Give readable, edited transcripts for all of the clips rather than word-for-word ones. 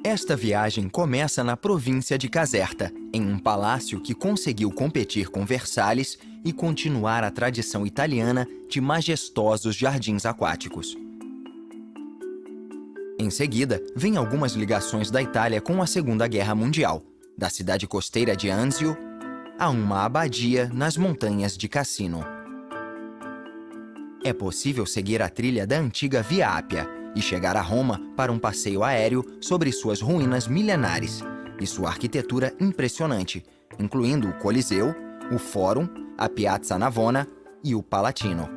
Esta viagem começa na província de Caserta, em um palácio que conseguiu competir com Versalhes e continuar a tradição italiana de majestosos jardins aquáticos. Em seguida, vêm algumas ligações da Itália com a Segunda Guerra Mundial, da cidade costeira de Anzio a uma abadia nas montanhas de Cassino. É possível seguir a trilha da antiga Via Ápia e chegar a Roma para um passeio aéreo sobre suas ruínas milenares e sua arquitetura impressionante, incluindo o Coliseu, o Fórum, a Piazza Navona e o Palatino.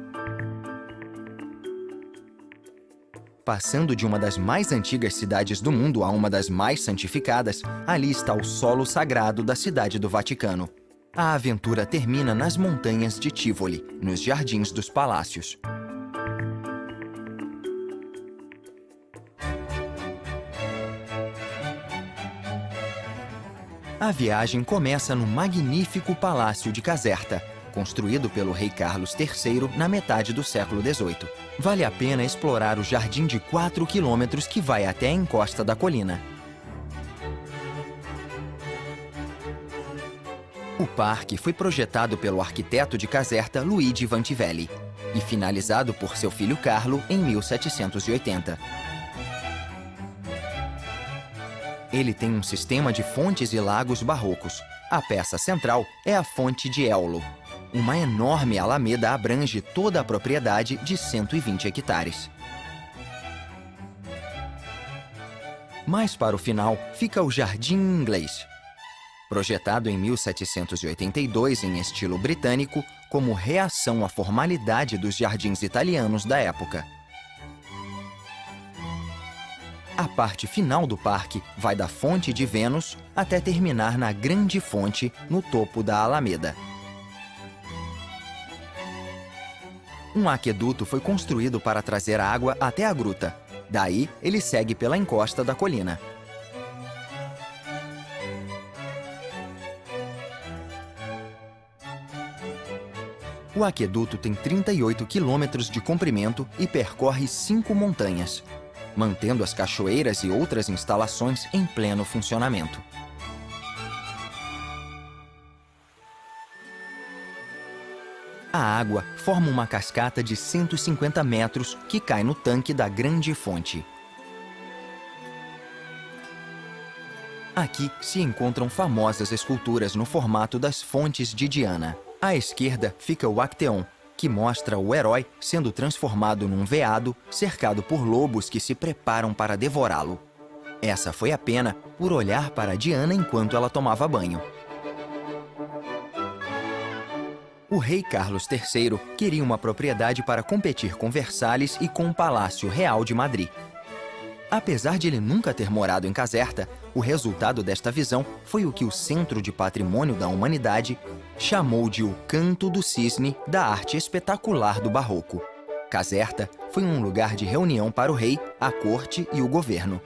Passando de uma das mais antigas cidades do mundo a uma das mais santificadas, ali está o solo sagrado da cidade do Vaticano. A aventura termina nas montanhas de Tivoli, nos jardins dos palácios. A viagem começa no magnífico Palácio de Caserta, construído pelo rei Carlos III na metade do século XVIII. Vale a pena explorar o jardim de 4 quilômetros que vai até a encosta da colina. O parque foi projetado pelo arquiteto de Caserta Luigi Vantivelli e finalizado por seu filho Carlo em 1780. Ele tem um sistema de fontes e lagos barrocos. A peça central é a Fonte de Eolo. Uma enorme alameda abrange toda a propriedade de 120 hectares. Mais para o final fica o Jardim Inglês. Projetado em 1782 em estilo britânico, como reação à formalidade dos jardins italianos da época. A parte final do parque vai da Fonte de Vênus até terminar na Grande Fonte, no topo da Alameda. Um aqueduto foi construído para trazer a água até a gruta. Daí, ele segue pela encosta da colina. O aqueduto tem 38 quilômetros de comprimento e percorre 5 montanhas, mantendo as cachoeiras e outras instalações em pleno funcionamento. A água forma uma cascata de 150 metros que cai no tanque da Grande Fonte. Aqui se encontram famosas esculturas no formato das fontes de Diana. À esquerda fica o Acteon, que mostra o herói sendo transformado num veado cercado por lobos que se preparam para devorá-lo. Essa foi a pena por olhar para Diana enquanto ela tomava banho. O rei Carlos III queria uma propriedade para competir com Versalhes e com o Palácio Real de Madrid. Apesar de ele nunca ter morado em Caserta, o resultado desta visão foi o que o Centro de Patrimônio da Humanidade chamou de o Canto do Cisne da arte espetacular do Barroco. Caserta foi um lugar de reunião para o rei, a corte e o governo.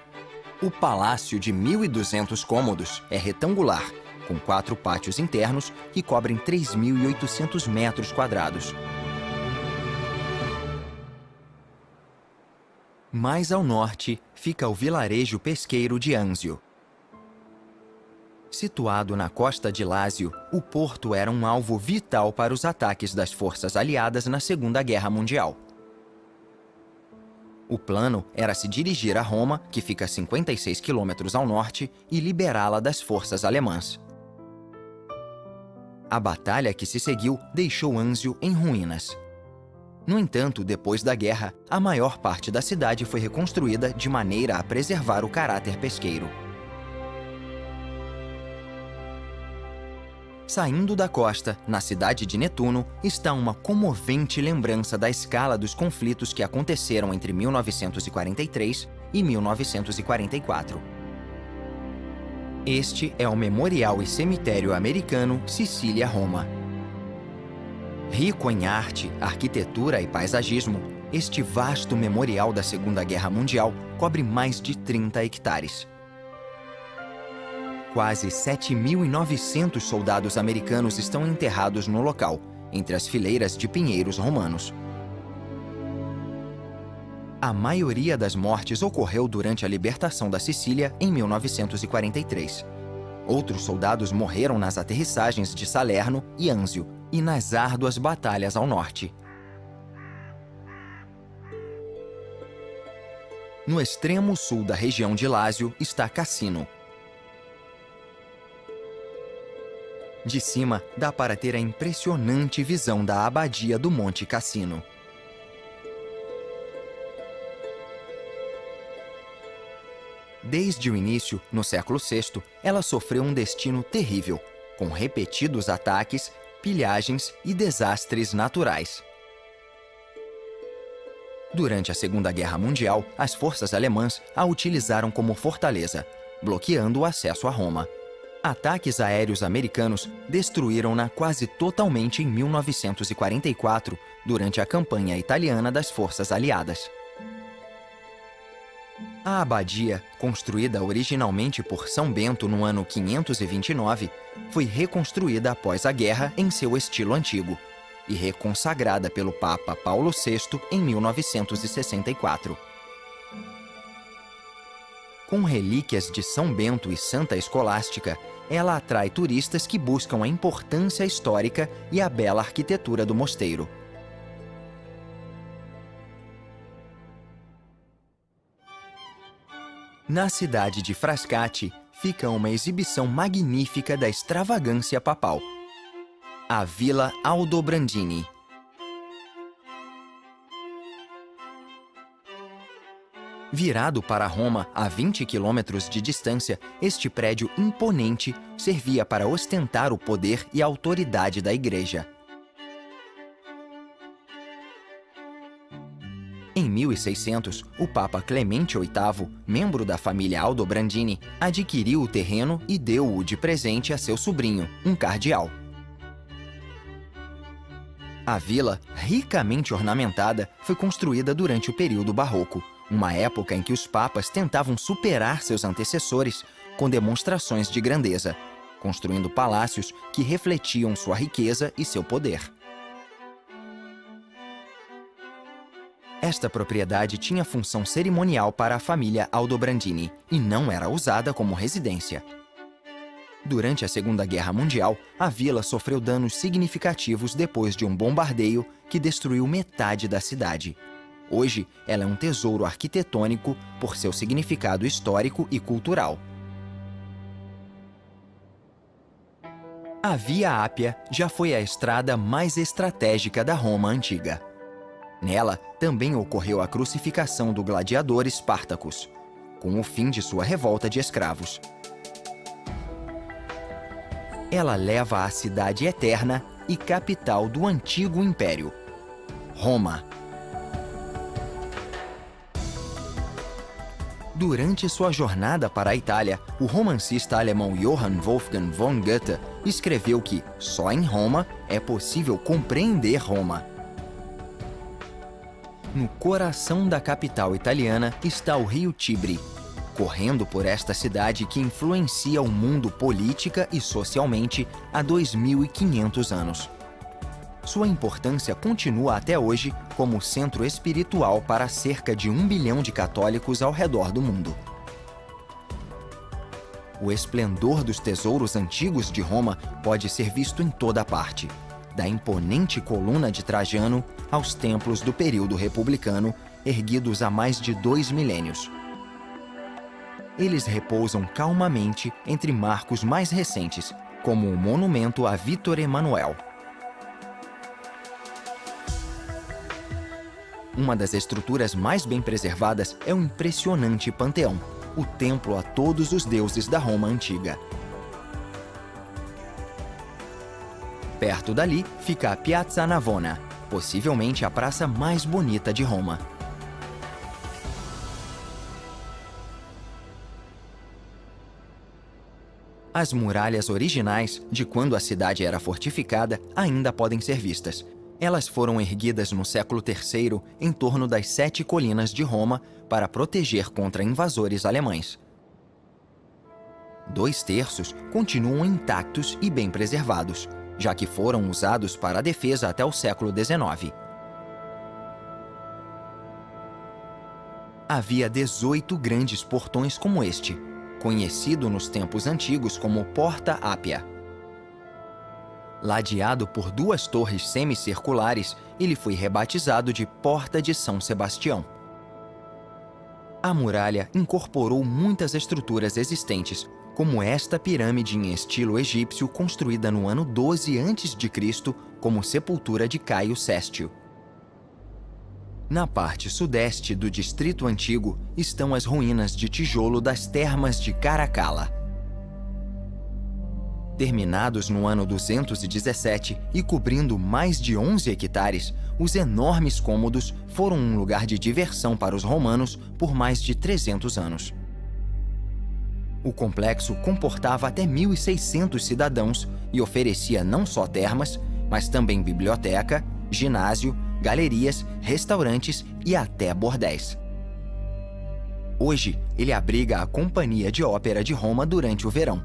O palácio de 1.200 cômodos é retangular, com 4 pátios internos que cobrem 3.800 metros quadrados. Mais ao norte fica o vilarejo pesqueiro de Anzio. Situado na costa de Lásio, o porto era um alvo vital para os ataques das forças aliadas na Segunda Guerra Mundial. O plano era se dirigir a Roma, que fica a 56 quilômetros ao norte, e liberá-la das forças alemãs. A batalha que se seguiu deixou Anzio em ruínas. No entanto, depois da guerra, a maior parte da cidade foi reconstruída de maneira a preservar o caráter pesqueiro. Saindo da costa, na cidade de Netuno, está uma comovente lembrança da escala dos conflitos que aconteceram entre 1943 e 1944. Este é o Memorial e Cemitério Americano Sicília-Roma. Rico em arte, arquitetura e paisagismo, este vasto memorial da Segunda Guerra Mundial cobre mais de 30 hectares. Quase 7.900 soldados americanos estão enterrados no local, entre as fileiras de pinheiros romanos. A maioria das mortes ocorreu durante a libertação da Sicília em 1943. Outros soldados morreram nas aterrissagens de Salerno e Anzio e nas árduas batalhas ao norte. No extremo sul da região de Lásio está Cassino. De cima, dá para ter a impressionante visão da abadia do Monte Cassino. Desde o início, no século VI, ela sofreu um destino terrível, com repetidos ataques, pilhagens e desastres naturais. Durante a Segunda Guerra Mundial, as forças alemãs a utilizaram como fortaleza, bloqueando o acesso a Roma. Ataques aéreos americanos destruíram-na quase totalmente em 1944, durante a campanha italiana das forças aliadas. A abadia, construída originalmente por São Bento no ano 529, foi reconstruída após a guerra em seu estilo antigo e reconsagrada pelo Papa Paulo VI em 1964. Com relíquias de São Bento e Santa Escolástica, ela atrai turistas que buscam a importância histórica e a bela arquitetura do mosteiro. Na cidade de Frascati, fica uma exibição magnífica da extravagância papal. A Vila Aldobrandini. Virado para Roma a 20 quilômetros de distância, este prédio imponente servia para ostentar o poder e a autoridade da Igreja. Em 1600, o Papa Clemente VIII, membro da família Aldobrandini, adquiriu o terreno e deu-o de presente a seu sobrinho, um cardeal. A vila, ricamente ornamentada, foi construída durante o período barroco, uma época em que os papas tentavam superar seus antecessores com demonstrações de grandeza, construindo palácios que refletiam sua riqueza e seu poder. Esta propriedade tinha função cerimonial para a família Aldobrandini e não era usada como residência. Durante a Segunda Guerra Mundial, a vila sofreu danos significativos depois de um bombardeio que destruiu metade da cidade. Hoje, ela é um tesouro arquitetônico por seu significado histórico e cultural. A Via Ápia já foi a estrada mais estratégica da Roma antiga. Nela, também ocorreu a crucificação do gladiador Espartacus, com o fim de sua revolta de escravos. Ela leva à cidade eterna e capital do antigo império, Roma. Durante sua jornada para a Itália, o romancista alemão Johann Wolfgang von Goethe escreveu que só em Roma é possível compreender Roma. No coração da capital italiana está o rio Tibre, correndo por esta cidade que influencia o mundo política e socialmente há 2.500 anos. Sua importância continua até hoje como centro espiritual para cerca de 1 bilhão de católicos ao redor do mundo. O esplendor dos tesouros antigos de Roma pode ser visto em toda parte, da imponente coluna de Trajano aos templos do período republicano, erguidos há mais de 2 milênios. Eles repousam calmamente entre marcos mais recentes, como o monumento a Vítor Emanuel. Uma das estruturas mais bem preservadas é o impressionante Panteão, o templo a todos os deuses da Roma antiga. Perto dali fica a Piazza Navona, possivelmente a praça mais bonita de Roma. As muralhas originais, de quando a cidade era fortificada, ainda podem ser vistas. Elas foram erguidas no século III em torno das 7 colinas de Roma para proteger contra invasores alemães. 2/3 continuam intactos e bem preservados, já que foram usados para a defesa até o século XIX. havia 18 grandes portões como este, conhecido nos tempos antigos como Porta Ápia. Ladeado por 2 torres semicirculares, ele foi rebatizado de Porta de São Sebastião. A muralha incorporou muitas estruturas existentes, como esta pirâmide em estilo egípcio construída no ano 12 a.C. como sepultura de Caio Sestio. Na parte sudeste do distrito antigo estão as ruínas de tijolo das termas de Caracalla. Terminados no ano 217 e cobrindo mais de 11 hectares, os enormes cômodos foram um lugar de diversão para os romanos por mais de 300 anos. O complexo comportava até 1.600 cidadãos e oferecia não só termas, mas também biblioteca, ginásio, galerias, restaurantes e até bordéis. Hoje, ele abriga a Companhia de Ópera de Roma durante o verão.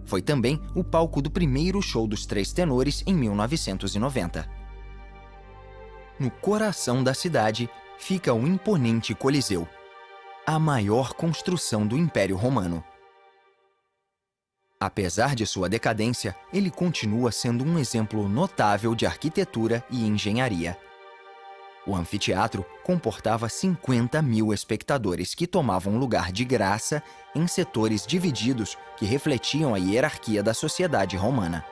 Foi também o palco do primeiro show dos 3 tenores em 1990. No coração da cidade fica o imponente Coliseu, a maior construção do Império Romano. Apesar de sua decadência, ele continua sendo um exemplo notável de arquitetura e engenharia. O anfiteatro comportava 50.000 espectadores que tomavam lugar de graça em setores divididos que refletiam a hierarquia da sociedade romana.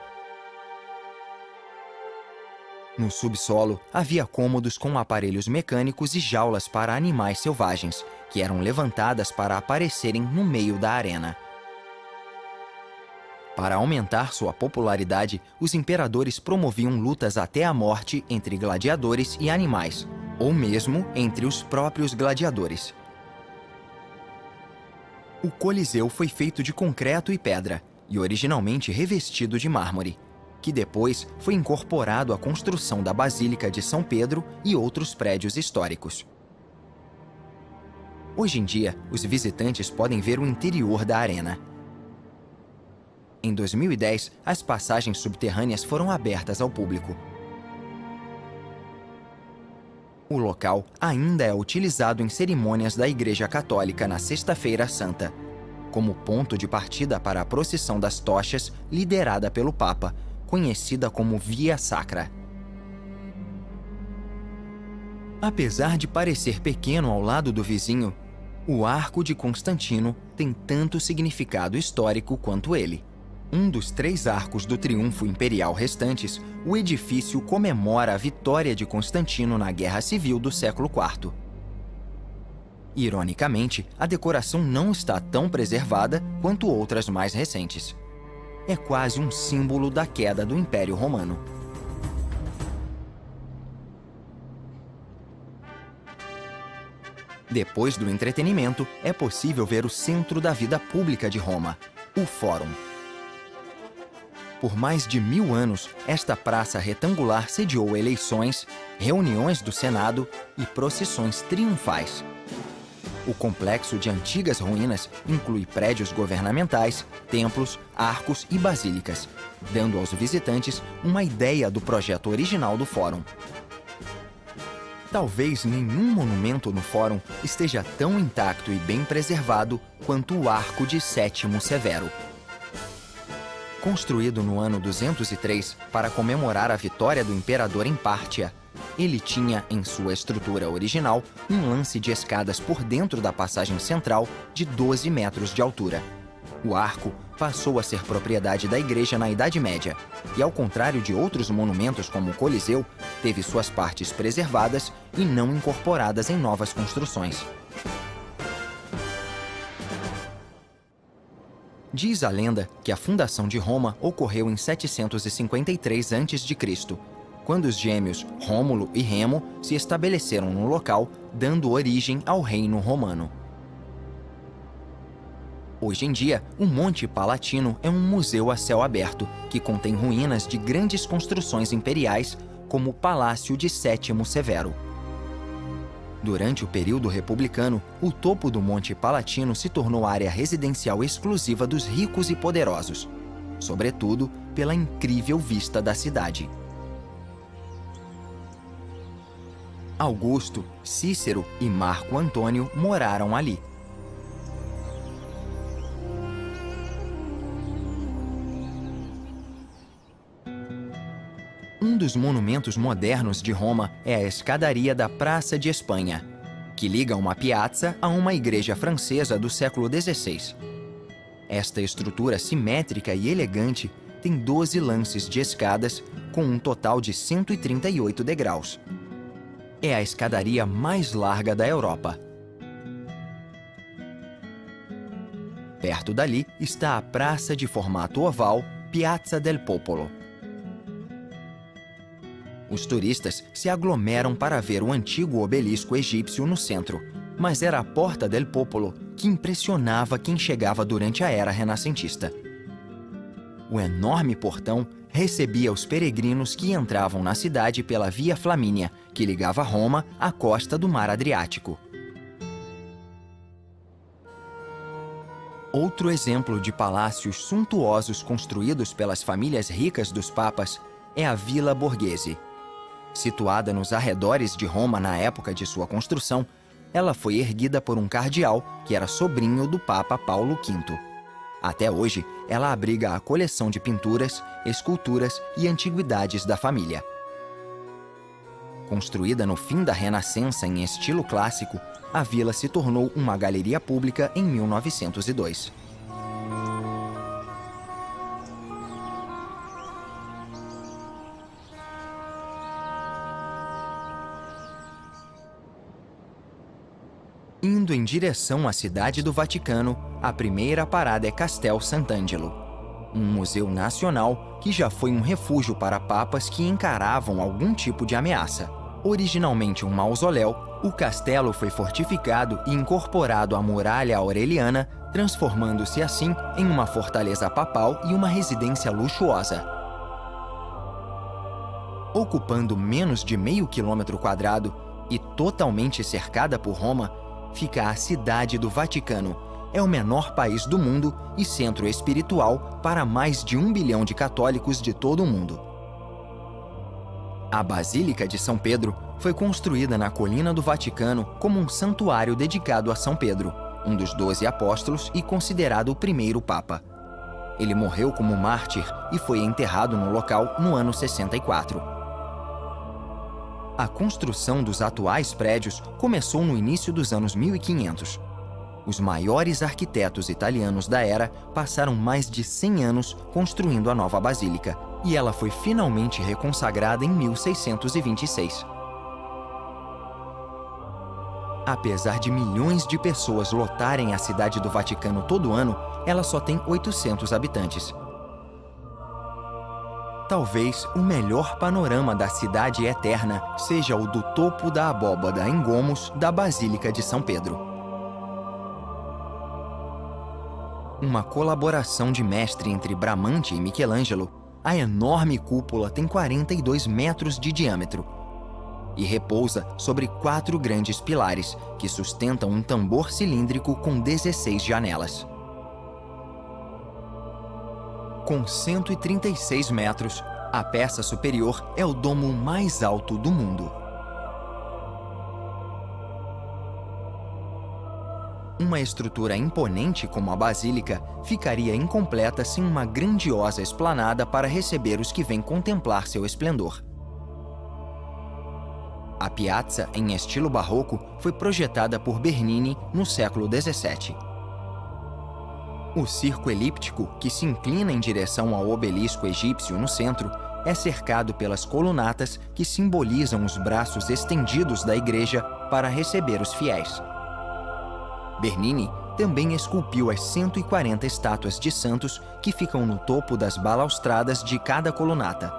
No subsolo, havia cômodos com aparelhos mecânicos e jaulas para animais selvagens, que eram levantadas para aparecerem no meio da arena. Para aumentar sua popularidade, os imperadores promoviam lutas até a morte entre gladiadores e animais, ou mesmo entre os próprios gladiadores. O Coliseu foi feito de concreto e pedra, e originalmente revestido de mármore, que depois foi incorporado à construção da Basílica de São Pedro e outros prédios históricos. Hoje em dia, os visitantes podem ver o interior da arena. Em 2010, as passagens subterrâneas foram abertas ao público. O local ainda é utilizado em cerimônias da Igreja Católica na Sexta-feira Santa, como ponto de partida para a procissão das tochas liderada pelo Papa, conhecida como Via Sacra. Apesar de parecer pequeno ao lado do vizinho, o Arco de Constantino tem tanto significado histórico quanto ele. Um dos 3 arcos do triunfo imperial restantes, o edifício comemora a vitória de Constantino na Guerra Civil do século IV. Ironicamente, a decoração não está tão preservada quanto outras mais recentes. É quase um símbolo da queda do Império Romano. Depois do entretenimento, é possível ver o centro da vida pública de Roma, o Fórum. Por mais de 1000 anos, esta praça retangular sediou eleições, reuniões do Senado e procissões triunfais. O complexo de antigas ruínas inclui prédios governamentais, templos, arcos e basílicas, dando aos visitantes uma ideia do projeto original do Fórum. Talvez nenhum monumento no Fórum esteja tão intacto e bem preservado quanto o Arco de Sétimo Severo. Construído no ano 203 para comemorar a vitória do imperador em Pártia, ele tinha em sua estrutura original um lance de escadas por dentro da passagem central de 12 metros de altura. O arco passou a ser propriedade da igreja na Idade Média e, ao contrário de outros monumentos como o Coliseu, teve suas partes preservadas e não incorporadas em novas construções. Diz a lenda que a fundação de Roma ocorreu em 753 a.C., quando os gêmeos Rômulo e Remo se estabeleceram no local, dando origem ao Reino Romano. Hoje em dia, o Monte Palatino é um museu a céu aberto que contém ruínas de grandes construções imperiais, como o Palácio de Sétimo Severo. Durante o período republicano, o topo do Monte Palatino se tornou área residencial exclusiva dos ricos e poderosos, sobretudo pela incrível vista da cidade. Augusto, Cícero e Marco Antônio moraram ali. Um dos monumentos modernos de Roma é a escadaria da Praça de Espanha, que liga uma piazza a uma igreja francesa do século XVI. Esta estrutura simétrica e elegante tem 12 lances de escadas, com um total de 138 degraus. É a escadaria mais larga da Europa. Perto dali está a praça de formato oval Piazza del Popolo. Os turistas se aglomeram para ver o antigo obelisco egípcio no centro, mas era a Porta del Popolo que impressionava quem chegava durante a era renascentista. O enorme portão recebia os peregrinos que entravam na cidade pela Via Flamínia, que ligava Roma à costa do Mar Adriático. Outro exemplo de palácios suntuosos construídos pelas famílias ricas dos papas é a Villa Borghese. Situada nos arredores de Roma na época de sua construção, ela foi erguida por um cardeal que era sobrinho do Papa Paulo V. Até hoje, ela abriga a coleção de pinturas, esculturas e antiguidades da família. Construída no fim da Renascença em estilo clássico, a vila se tornou uma galeria pública em 1902. Indo em direção à cidade do Vaticano, a primeira parada é Castel Sant'Angelo, um museu nacional que já foi um refúgio para papas que encaravam algum tipo de ameaça. Originalmente um mausoléu, o castelo foi fortificado e incorporado à muralha aureliana, transformando-se assim em uma fortaleza papal e uma residência luxuosa. Ocupando menos de meio quilômetro quadrado e totalmente cercada por Roma, fica a Cidade do Vaticano. É o menor país do mundo e centro espiritual para mais de 1 bilhão de católicos de todo o mundo. A Basílica de São Pedro foi construída na colina do Vaticano como um santuário dedicado a São Pedro, um dos 12 apóstolos e considerado o primeiro Papa. Ele morreu como mártir e foi enterrado no local no ano 64. A construção dos atuais prédios começou no início dos anos 1500. Os maiores arquitetos italianos da era passaram mais de 100 anos construindo a nova basílica, e ela foi finalmente reconsagrada em 1626. Apesar de milhões de pessoas lotarem a cidade do Vaticano todo ano, ela só tem 800 habitantes. Talvez o melhor panorama da cidade eterna seja o do topo da abóbada em gomos da Basílica de São Pedro. Uma colaboração de mestre entre Bramante e Michelangelo, a enorme cúpula tem 42 metros de diâmetro e repousa sobre 4 grandes pilares que sustentam um tambor cilíndrico com 16 janelas. Com 136 metros, a peça superior é o domo mais alto do mundo. Uma estrutura imponente como a Basílica ficaria incompleta sem uma grandiosa esplanada para receber os que vêm contemplar seu esplendor. A piazza, em estilo barroco, foi projetada por Bernini no século XVII. O circo elíptico, que se inclina em direção ao obelisco egípcio no centro, é cercado pelas colunatas que simbolizam os braços estendidos da igreja para receber os fiéis. Bernini também esculpiu as 140 estátuas de santos que ficam no topo das balaustradas de cada colunata.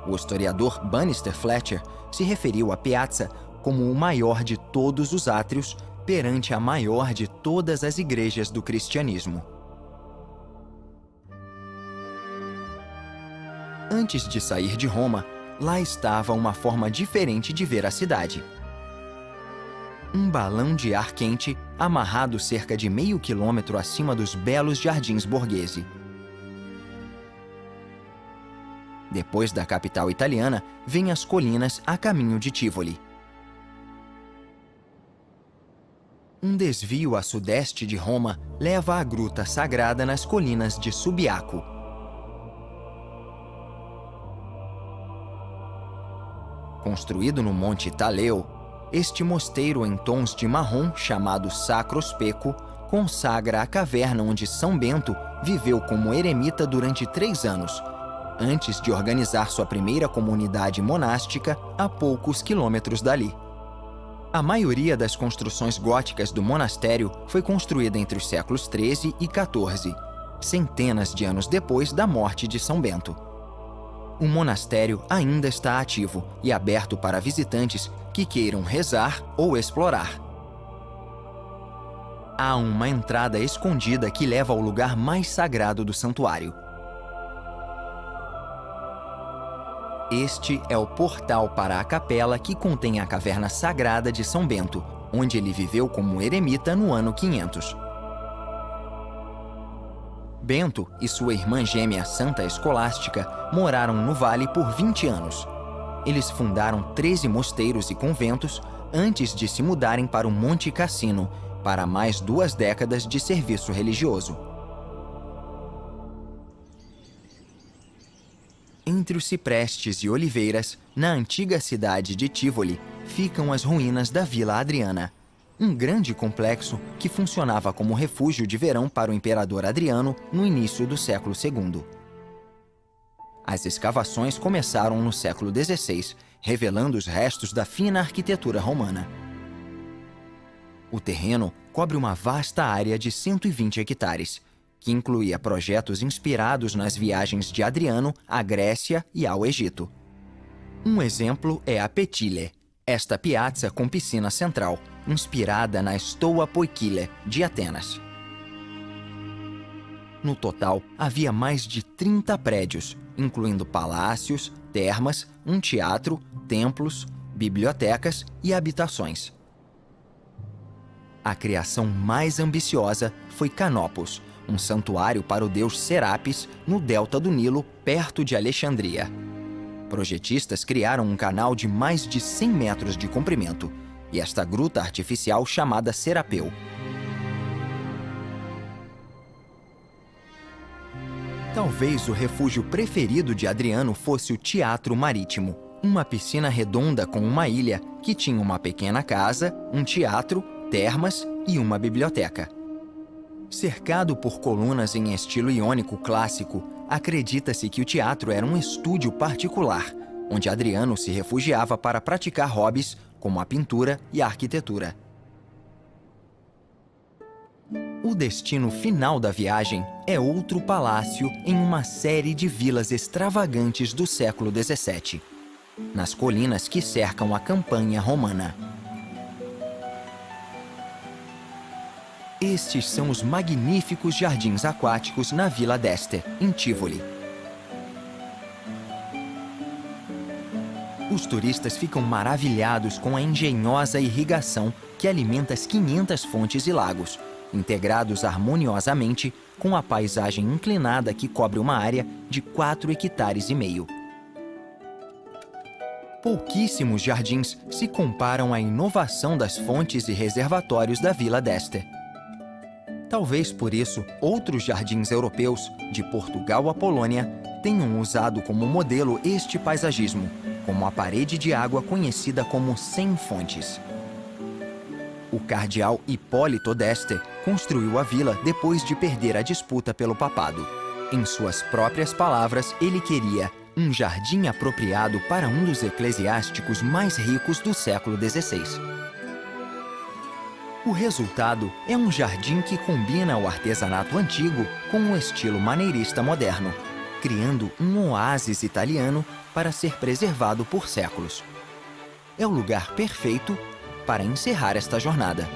O historiador Bannister Fletcher se referiu à piazza como o maior de todos os átrios perante a maior de todas as igrejas do cristianismo. Antes de sair de Roma, lá estava uma forma diferente de ver a cidade. Um balão de ar quente amarrado cerca de meio quilômetro acima dos belos jardins Borghese. Depois da capital italiana, vêm as colinas a caminho de Tivoli. Um desvio a sudeste de Roma leva à gruta sagrada nas colinas de Subiaco. Construído no Monte Taleo, este mosteiro em tons de marrom, chamado Sacro Speco, consagra a caverna onde São Bento viveu como eremita durante 3 anos, antes de organizar sua primeira comunidade monástica a poucos quilômetros dali. A maioria das construções góticas do monastério foi construída entre os séculos XIII e XIV, centenas de anos depois da morte de São Bento. O monastério ainda está ativo e aberto para visitantes que queiram rezar ou explorar. Há uma entrada escondida que leva ao lugar mais sagrado do santuário. Este é o portal para a capela que contém a caverna sagrada de São Bento, onde ele viveu como eremita no ano 500. Bento e sua irmã gêmea Santa Escolástica moraram no vale por 20 anos. Eles fundaram 13 mosteiros e conventos antes de se mudarem para o Monte Cassino, para mais 2 décadas de serviço religioso. Entre os ciprestes e oliveiras, na antiga cidade de Tivoli, ficam as ruínas da Vila Adriana, um grande complexo que funcionava como refúgio de verão para o imperador Adriano no início do século II. As escavações começaram no século XVI, revelando os restos da fina arquitetura romana. O terreno cobre uma vasta área de 120 hectares, que incluía projetos inspirados nas viagens de Adriano à Grécia e ao Egito. Um exemplo é a Petile, esta piazza com piscina central, inspirada na Stoa Poikile, de Atenas. No total, havia mais de 30 prédios, incluindo palácios, termas, um teatro, templos, bibliotecas e habitações. A criação mais ambiciosa foi Canopus, um santuário para o deus Serapis no delta do Nilo, perto de Alexandria. Projetistas criaram um canal de mais de 100 metros de comprimento e esta gruta artificial chamada Serapeu. Talvez o refúgio preferido de Adriano fosse o Teatro Marítimo, uma piscina redonda com uma ilha que tinha uma pequena casa, um teatro, termas e uma biblioteca. Cercado por colunas em estilo iônico clássico, acredita-se que o teatro era um estúdio particular, onde Adriano se refugiava para praticar hobbies como a pintura e a arquitetura. O destino final da viagem é outro palácio em uma série de vilas extravagantes do século XVII, nas colinas que cercam a Campanha romana. Estes são os magníficos jardins aquáticos na Vila d'Este, em Tivoli. Os turistas ficam maravilhados com a engenhosa irrigação que alimenta as 500 fontes e lagos, integrados harmoniosamente com a paisagem inclinada que cobre uma área de 4,5 hectares. Pouquíssimos jardins se comparam à inovação das fontes e reservatórios da Vila d'Este. Talvez por isso, outros jardins europeus, de Portugal à Polônia, tenham usado como modelo este paisagismo, como a parede de água conhecida como 100 fontes. O cardeal Hipólito d'Este construiu a vila depois de perder a disputa pelo papado. Em suas próprias palavras, ele queria um jardim apropriado para um dos eclesiásticos mais ricos do século XVI. O resultado é um jardim que combina o artesanato antigo com o estilo maneirista moderno, criando um oásis italiano para ser preservado por séculos. É o lugar perfeito para encerrar esta jornada.